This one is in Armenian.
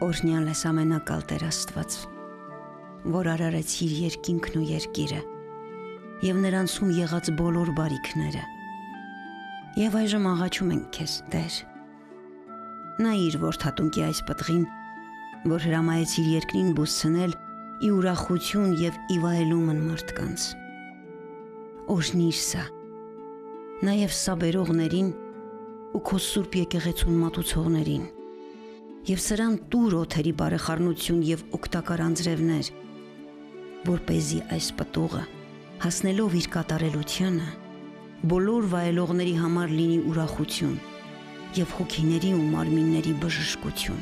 Օրհնյալ ես ամենակալ Տեր Աստված, որ արարեցիր երկինքն ու երկիրը և նրանցում եղած բոլոր բարիքները։ Եվ այժմ աղաչում ենք քեզ, Տեր, նայիր որդատունկի այս պտղին, որ հրամայեցիր երկրին բուսցնել ի ուրախություն և ի վայելումն մարդկանց։ Օրհնիր սա, նաև սա բերողներին ու քո սուրբ եկեղեցուն մատուցողներին, և սրան տուր օդերի բարեխառնություն և օգտակար անձրևներ, որպեսզի այս պտուղը, հասնելով իր կատարելությանը, բոլոր վայելողների համար լինի ուրախություն և հոգիների ու մարմինների բժշկություն։